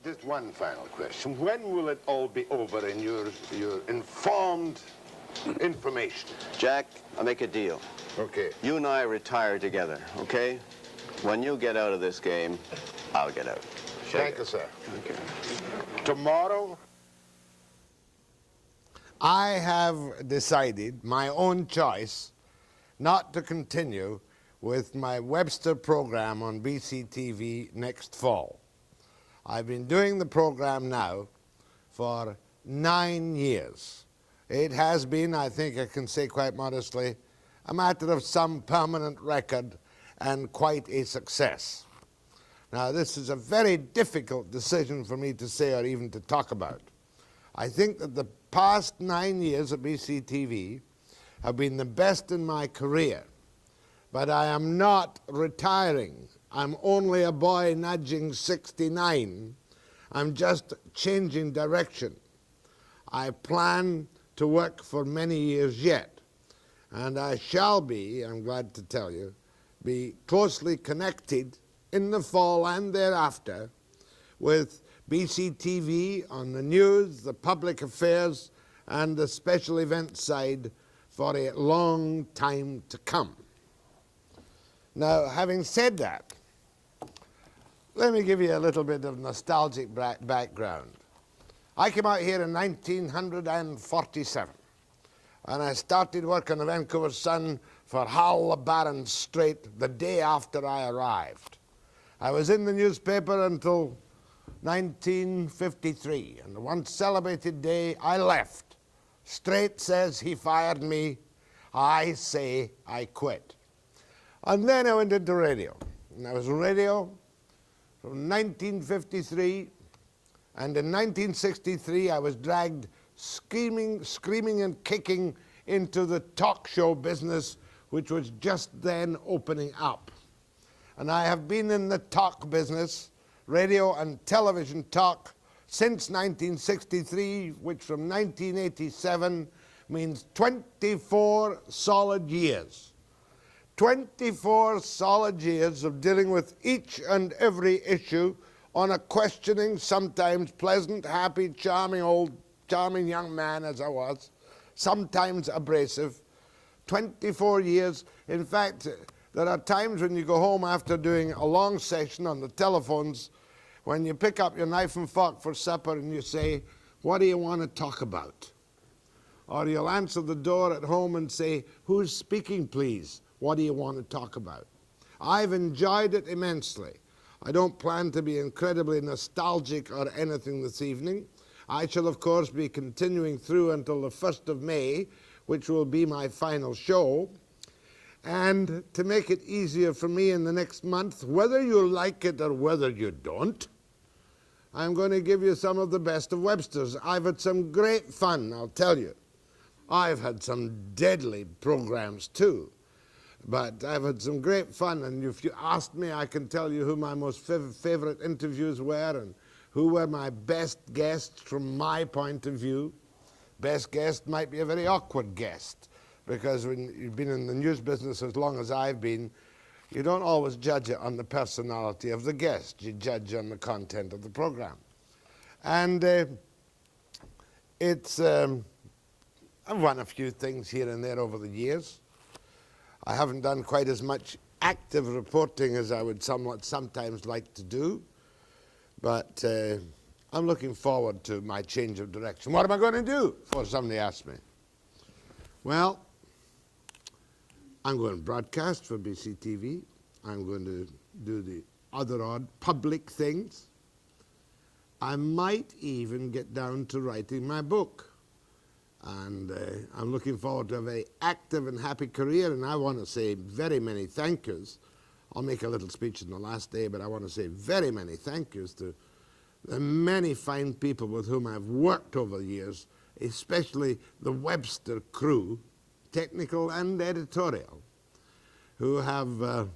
Just one final question. When will it all be over in your informed information? Jack, I'll make a deal. Okay. You and I retire together, okay? When you get out of this game, I'll get out. Thank you, sir. Thank you. Tomorrow, I have decided, my own choice, not to continue with my Webster program on BCTV next fall. I've been doing the program now for 9 years. It has been, I think I can say quite modestly, a matter of some permanent record and quite a success. Now, this is a very difficult decision for me to say or even to talk about. I think that the past 9 years at BCTV have been the best in my career, but I am not retiring. I'm only a boy nudging 69. I'm just changing direction. I plan to work for many years yet, and I shall be, I'm glad to tell you, be closely connected in the fall and thereafter with BCTV on the news, the public affairs, and the special events side for a long time to come. Now, having said that, let me give you a little bit of nostalgic background. I came out here in 1947, and I started work on the Vancouver Sun for Hal LeBaron Strait the day after I arrived. I was in the newspaper until 1953, and one celebrated day I left. Strait says he fired me. I say I quit. And then I went into radio, and I was in radio from 1953, and in 1963 I was dragged screaming and kicking into the talk show business, which was just then opening up. And I have been in the talk business, radio and television talk, since 1963, which from 1987 means 24 solid years. 24 solid years of dealing with each and every issue on a questioning, sometimes pleasant, happy, charming young man as I was, sometimes abrasive. 24 years. In fact, there are times when you go home after doing a long session on the telephones, when you pick up your knife and fork for supper and you say, "What do you want to talk about?" Or you'll answer the door at home and say, "Who's speaking, please? What do you want to talk about?" I've enjoyed it immensely. I don't plan to be incredibly nostalgic or anything this evening. I shall, of course, be continuing through until the 1st of May, which will be my final show. And to make it easier for me in the next month, whether you like it or whether you don't, I'm going to give you some of the best of Webster's. I've had some great fun, I'll tell you. I've had some deadly programs too. But I've had some great fun, and if you asked me, I can tell you who my most favorite interviews were and who were my best guests from my point of view. Best guest might be a very awkward guest, because when you've been in the news business as long as I've been, you don't always judge it on the personality of the guest. You judge on the content of the program. And I've won a few things here and there over the years. I haven't done quite as much active reporting as I would sometimes like to do, but I'm looking forward to my change of direction. What am I going to do? Before somebody asks me. Well, I'm going to broadcast for BCTV. I'm going to do the other odd public things. I might even get down to writing my book. And I'm looking forward to a very active and happy career, and I want to say very many thank yous. I'll make a little speech on the last day, but I want to say very many thank yous to the many fine people with whom I've worked over the years, especially the Webster crew, technical and editorial, who have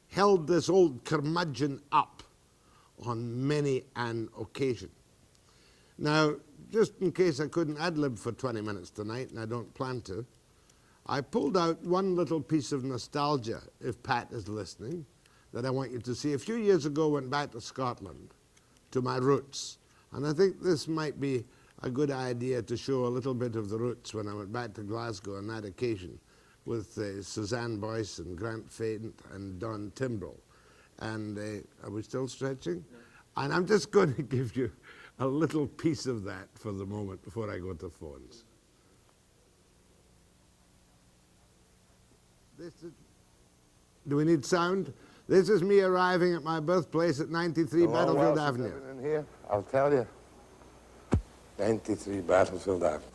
held this old curmudgeon up on many an occasion. Now, just in case I couldn't ad-lib for 20 minutes tonight, and I don't plan to, I pulled out one little piece of nostalgia, if Pat is listening, that I want you to see. A few years ago, I went back to Scotland to my roots. And I think this might be a good idea to show a little bit of the roots when I went back to Glasgow on that occasion with Suzanne Boyce and Grant Faint and Don Timbrell. And are we still stretching? Yeah. And I'm just going to give you a little piece of that for the moment before I go to phones. Do we need sound? This is me arriving at my birthplace at 93 Battlefield Avenue. In here, I'll tell you. 93 Battlefield Avenue.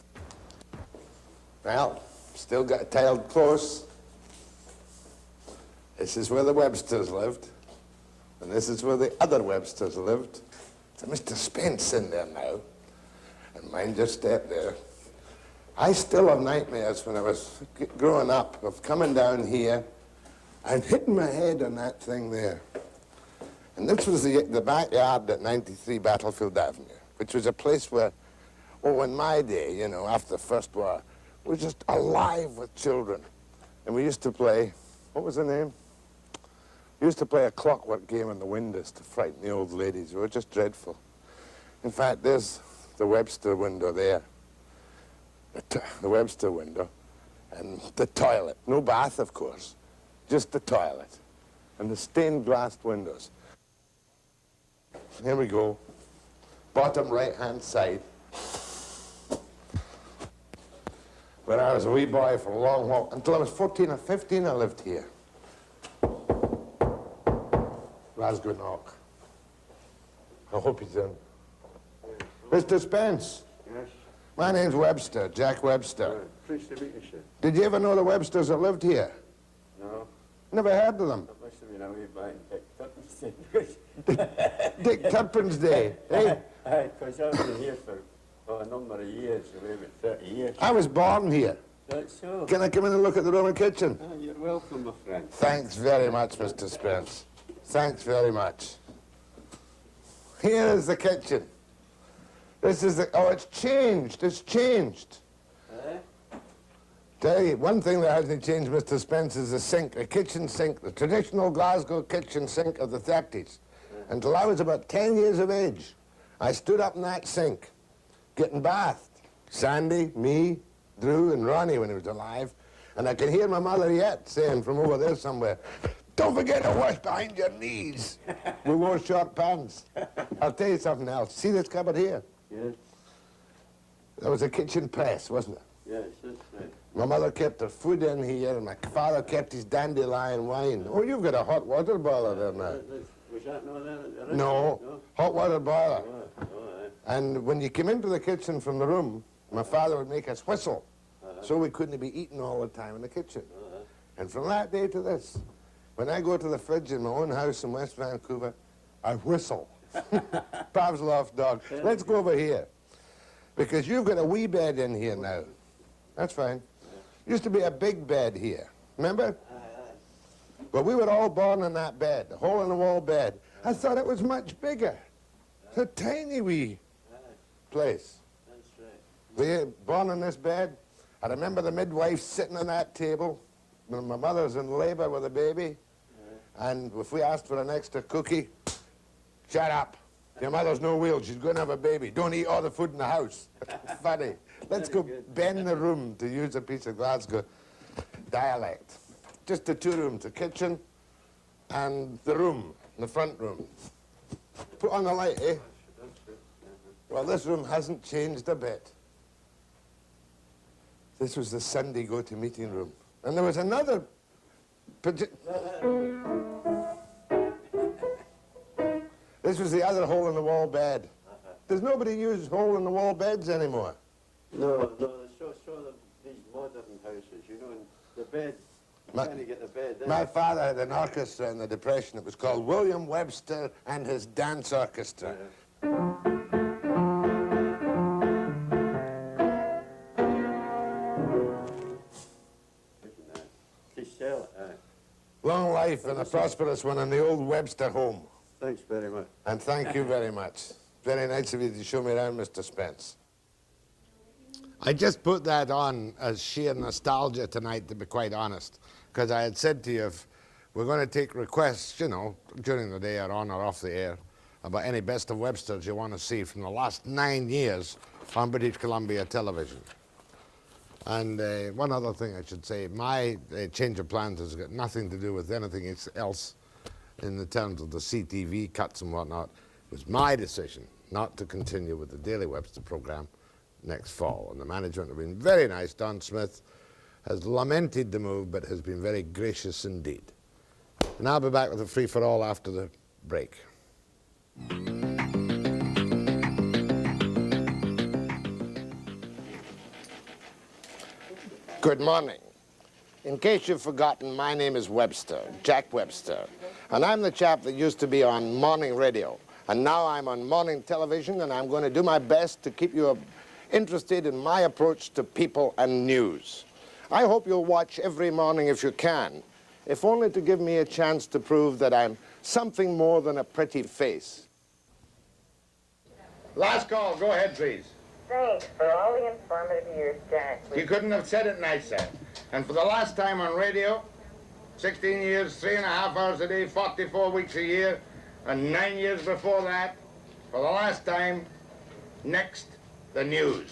Well, still got a tiled close. This is where the Websters lived. And this is where the other Websters lived. There's Mr. Spence in there now. And mind your step there. I still have nightmares when I was growing up of coming down here and hitting my head on that thing there. And this was the backyard at 93 Battlefield Avenue, which was a place where, oh, in my day, you know, after the First War, we were just alive with children. And we used to play, what was the name? We used to play a clockwork game on the windows to frighten the old ladies. We were just dreadful. In fact, there's the Webster window there. The Webster window. And the toilet. No bath, of course. Just the toilet. And the stained glass windows. Here we go. Bottom right-hand side. When I was a wee boy for a long walk, until I was 14 or 15, I lived here. Glasgow knock. I hope he's in. Mr. Spence. Yes? My name's Webster, Jack Webster. Pleased to meet you, sir. Did you ever know the Websters that lived here? No. Never heard of them. That must have been a wee back in Dick Dick Turpin's day, eh? Aye, because I've been here for a number of years, maybe 30 years. I was born here. That's so. Can I come in and look at the Roman kitchen? Oh, you're welcome, my friend. Thanks very much, Mr. Spence. Thanks very much. Here is the kitchen. This is the, oh, it's changed. It's changed. Tell you, one thing that hasn't changed, Mr. Spence, is the sink, the kitchen sink, the traditional Glasgow kitchen sink of the 30s. Until I was about 10 years of age, I stood up in that sink, getting bathed. Sandy, me, Drew, and Ronnie when he was alive. And I can hear my mother yet saying from over there somewhere, "Don't forget to wash behind your knees." We wore short pants. I'll tell you something else. See this cupboard here? Yes. There was a kitchen press, wasn't it? Yes, that's right. My mother kept her food in here, and my father kept his dandelion wine. Oh, you've got a hot water boiler there now. Was that not there? No, hot water boiler. Oh, aye. And when you came into the kitchen from the room, my father would make us whistle, so we couldn't be eating all the time in the kitchen. And from that day to this, when I go to the fridge in my own house in West Vancouver, I whistle. Pavlov's dog. Let's go over here, because you've got a wee bed in here now. That's fine. Used to be a big bed here. Remember? But we were all born in that bed, a hole-in-the-wall bed. I thought it was much bigger. It's a tiny wee place. That's right. We were born in this bed. I remember the midwife sitting on that table when my mother's in labor with a baby. And if we asked for an extra cookie, shut up. Your mother's no wheel. She's going to have a baby. Don't eat all the food in the house. Funny. Let's go bend the room, to use a piece of Glasgow dialect. Just the two rooms, the kitchen and the room, the front room. Put on the light, eh? Well, this room hasn't changed a bit. This was the Sunday go-to-meeting room. And there was another... This was the other hole-in-the-wall bed. Does nobody use hole-in-the-wall beds anymore? No, these modern houses, you know, and the bed, trying to get the bed in. My father had an orchestra in the Depression. It was called William Webster and his Dance Orchestra. Long life and a prosperous one in the old Webster home. Thanks very much. And thank you very much. Very nice of you to show me around, Mr. Spence. I just put that on as sheer nostalgia tonight, to be quite honest, because I had said to you, if we're going to take requests, you know, during the day or on or off the air, about any best of Websters you want to see from the last 9 years on British Columbia television. And one other thing I should say, my change of plans has got nothing to do with anything else in the terms of the CTV cuts and whatnot. It was my decision not to continue with the Daily Webster program next fall. And the management have been very nice. Don Smith has lamented the move, but has been very gracious indeed. And I'll be back with a free-for-all after the break. Good morning. In case you've forgotten, my name is Webster, Jack Webster. And I'm the chap that used to be on morning radio. And now I'm on morning television, and I'm going to do my best to keep you interested in my approach to people and news. I hope you'll watch every morning if you can, if only to give me a chance to prove that I'm something more than a pretty face. Last call. Go ahead, please. Thanks for all the informative years, Jack. You couldn't have said it nicer. And for the last time on radio, 16 years, 3.5 hours a day, 44 weeks a year, and 9 years before that, for the last time, next, the news.